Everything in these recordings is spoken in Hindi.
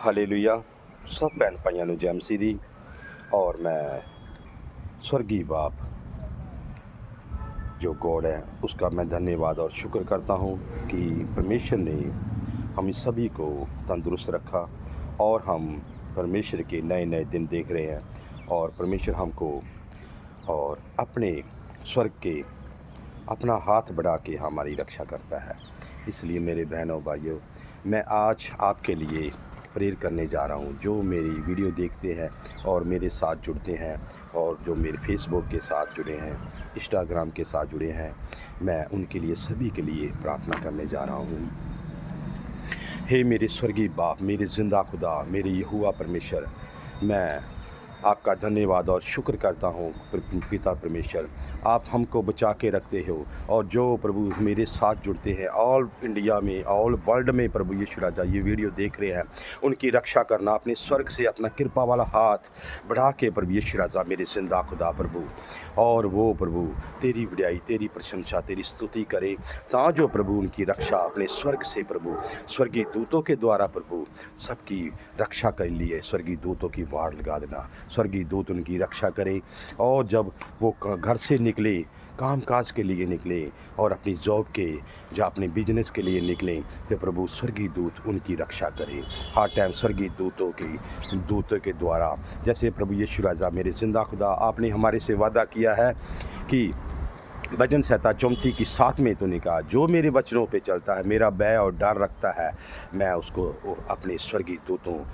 हालेलुया। सब भैन भाइयों ਨੂੰ जय मसीह दी। और मैं स्वर्गीय बाप जो गॉड है उसका मैं धन्यवाद और शुक्र करता हूँ कि परमेश्वर ने हम सभी को तंदुरुस्त रखा और हम परमेश्वर के नए नए दिन देख रहे हैं। और परमेश्वर हमको और अपने स्वर्ग के अपना हाथ बढ़ा के हमारी रक्षा करता है। इसलिए मेरे बहनों भाइयों, मैं आज आपके लिए प्रेयर करने जा रहा हूँ। जो मेरी वीडियो देखते हैं और मेरे साथ जुड़ते हैं और जो मेरे फेसबुक के साथ जुड़े हैं, इंस्टाग्राम के साथ जुड़े हैं, मैं उनके लिए सभी के लिए प्रार्थना करने जा रहा हूँ। हे मेरे स्वर्गीय बाप, मेरे ज़िंदा खुदा, मेरे यहोवा परमेश्वर, मैं आपका धन्यवाद और शुक्र करता हूँ पिता परमेश्वर। आप हमको बचा के रखते हो और जो प्रभु मेरे साथ जुड़ते हैं ऑल इंडिया में, ऑल वर्ल्ड में, प्रभु यीशु राजा ये वीडियो देख रहे हैं, उनकी रक्षा करना अपने स्वर्ग से अपना कृपा वाला हाथ बढ़ा के प्रभु यीशु राजा मेरे जिंदा खुदा प्रभु। और वो प्रभु तेरी वड्याई, तेरी प्रशंसा, तेरी स्तुति करे जो प्रभु उनकी रक्षा अपने स्वर्ग से प्रभु स्वर्गीय दूतों के द्वारा प्रभु सबकी रक्षा कर लिए। स्वर्गीय दूतों की वाड़ लगा देना, स्वर्गीय दूत उनकी रक्षा करे। और जब वो घर से निकले, काम काज के लिए निकले और अपनी जॉब के या अपने बिजनेस के लिए निकले, तो प्रभु स्वर्गीय दूत उनकी रक्षा करे हर टाइम स्वर्गीय दूतों के द्वारा। जैसे प्रभु यीशु राजा मेरे जिंदा खुदा, आपने हमारे से वादा किया है कि भजन संहिता 34 की 7 में तो कहा, जो मेरे वचनों पे चलता है, मेरा भय और डर रखता है, मैं उसको अपने स्वर्गीय दूतों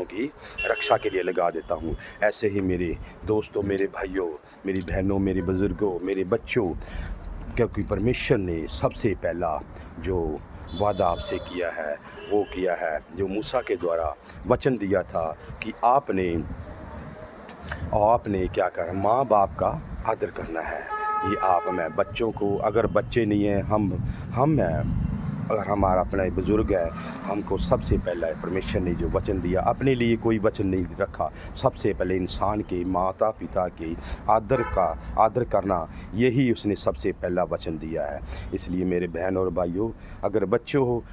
की रक्षा के लिए लगा देता हूँ। ऐसे ही मेरे दोस्तों, मेरे भाइयों, मेरी बहनों, मेरे बुज़ुर्गों, मेरे बच्चों, क्योंकि परमेश्वर ने सबसे पहला जो वादा आपसे किया है वो किया है, जो मूसा के द्वारा वचन दिया था कि आपने क्या कर माँ बाप का आदर करना है। ये आप मैं बच्चों को, अगर बच्चे नहीं हैं, हम हैं, अगर हमारा अपना बुज़ुर्ग है, हमको सबसे पहला परमेश्वर ने जो वचन दिया, अपने लिए कोई वचन नहीं रखा। सबसे पहले इंसान के माता पिता के आदर करना, यही उसने सबसे पहला वचन दिया है। इसलिए मेरे बहन और भाइयों, अगर बच्चे हो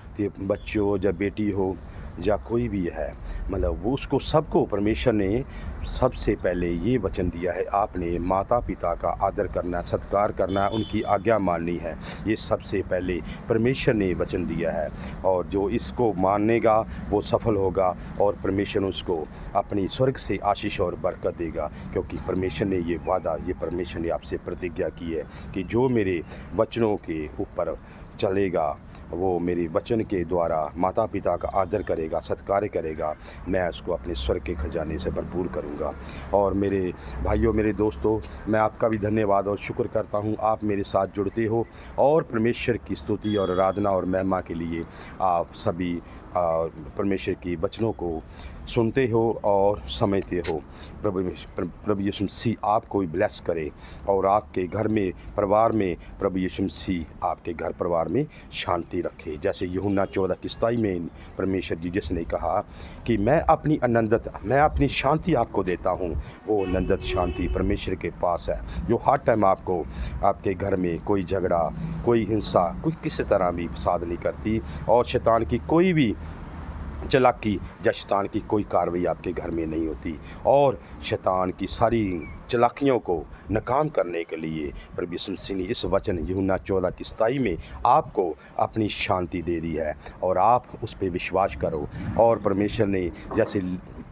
या बेटी हो या कोई भी है, मतलब वो उसको सबको परमेश्वर ने सबसे पहले ये वचन दिया है, आपने माता पिता का आदर करना, सत्कार करना, उनकी आज्ञा माननी है। ये सबसे पहले परमेश्वर ने वचन दिया है। और जो इसको मानेगा वो सफल होगा और परमेश्वर उसको अपनी स्वर्ग से आशीष और बरकत देगा। क्योंकि परमेश्वर ने ये वादा, ये परमेश्वर ने आपसे प्रतिज्ञा की है कि जो मेरे वचनों के ऊपर चलेगा, वो मेरे वचन के द्वारा माता पिता का आदर करेगा, सत्कार करेगा, मैं उसको अपने स्वर्ग के खजाने से भरपूर करूँगा। और मेरे भाइयों, मेरे दोस्तों, मैं आपका भी धन्यवाद और शुक्र करता हूँ, आप मेरे साथ जुड़ते हो और परमेश्वर की स्तुति और आराधना और महिमा के लिए आप सभी परमेश्वर की वचनों को सुनते हो और समझते हो। प्रभु यीशु मसीह आपको भी ब्लेस करे और आपके घर में, परिवार में प्रभु यीशु मसीह आपके घर परिवार में शांति रखे। जैसे यूहन्ना 14:27 में परमेश्वर जी जिसने कहा कि मैं अपनी शांति आपको देता हूँ, वो आनंदित शांति परमेश्वर के पास है, जो हर टाइम आपको आपके घर में कोई झगड़ा, कोई हिंसा, कोई किसी तरह भी फसाद नहीं करती और शैतान की कोई भी चालाकी या शैतान की कोई कार्रवाई आपके घर में नहीं होती। और शैतान की सारी चालाकियों को नाकाम करने के लिए प्रभु यीशु मसीह ने इस वचन यूहन्ना 14:27 में आपको अपनी शांति दे दी है और आप उस पर विश्वास करो। और परमेश्वर ने जैसे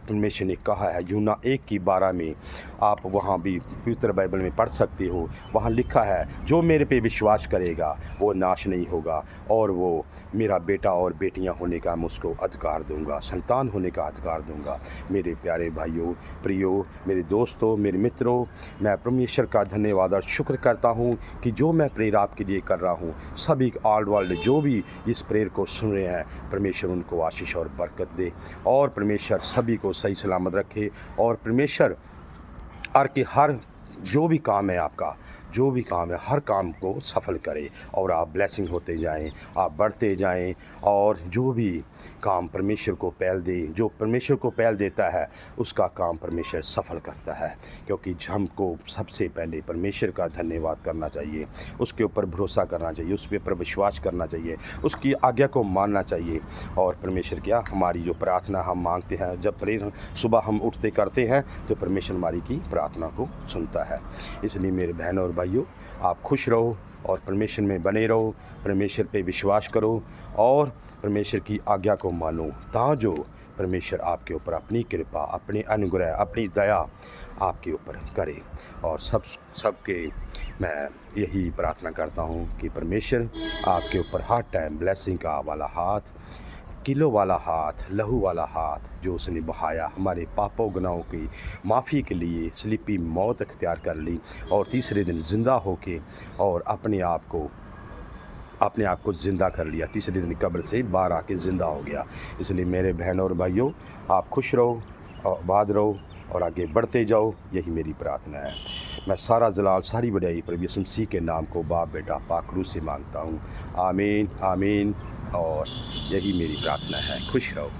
परमेश्वर ने कहा है यूहन्ना 1:12 में, आप वहाँ भी पवित्र बाइबल में पढ़ सकते हो, वहाँ लिखा है, जो मेरे पे विश्वास करेगा वो नाश नहीं होगा और वो मेरा बेटा और बेटियां होने का मैं उसको अधिकार दूंगा, संतान होने का अधिकार दूंगा। मेरे प्यारे भाइयों, प्रियो, मेरे दोस्तों, मेरे मित्रों, मैं परमेश्वर का धन्यवाद और शुक्र करता हूँ कि जो मैं प्रेयर आपके लिए कर रहा हूँ, सभी ऑल वर्ल्ड जो भी इस प्रेयर को सुन रहे हैं, परमेश्वर उनको आशीष और बरकत दे और परमेश्वर सभी को सही सलामत रखे। और परमेश्वर हर जो भी काम है आपका, जो भी काम है हर काम को सफल करे और आप ब्लेसिंग होते जाएं, आप बढ़ते जाएं और जो भी काम परमेश्वर को पहल दे, जो परमेश्वर को पहल देता है उसका काम परमेश्वर सफल करता है। क्योंकि हमको सबसे पहले परमेश्वर का धन्यवाद करना चाहिए, उसके ऊपर भरोसा करना चाहिए, उसके ऊपर विश्वास करना चाहिए, उसकी आज्ञा को मानना चाहिए। और परमेश्वर क्या हमारी जो प्रार्थना हम मांगते हैं, जब सुबह हम उठते करते हैं तो परमेश्वर हमारी की प्रार्थना को सुनता है। इसलिए मेरे बहनों और भाइयों, आप खुश रहो और परमेश्वर में बने रहो, परमेश्वर पे विश्वास करो और परमेश्वर की आज्ञा को मानो, ताजो परमेश्वर आपके ऊपर अपनी कृपा, अपने अनुग्रह, अपनी दया आपके ऊपर करे। और सबके मैं यही प्रार्थना करता हूँ कि परमेश्वर आपके ऊपर हर टाइम ब्लेसिंग का वाला हाथ, किलो वाला हाथ, लहू वाला हाथ जो उसने बहाया हमारे पापों गुनाहों की माफ़ी के लिए, स्लीपी मौत अख्तियार कर ली और तीसरे दिन ज़िंदा होके और अपने आप को ज़िंदा कर लिया, तीसरे दिन कब्र से बाहर आके ज़िंदा हो गया। इसलिए मेरे बहनों और भाइयों, आप खुश रहो, आबाद रहो और आगे बढ़ते जाओ, यही मेरी प्रार्थना है। मैं सारा जलाल, सारी बड़ाई प्रभु यीशु मसीह के नाम को बाप बेटा पाक रूह से मांगता हूँ। आमीन आमीन। और यही मेरी प्रार्थना है। खुश रहो।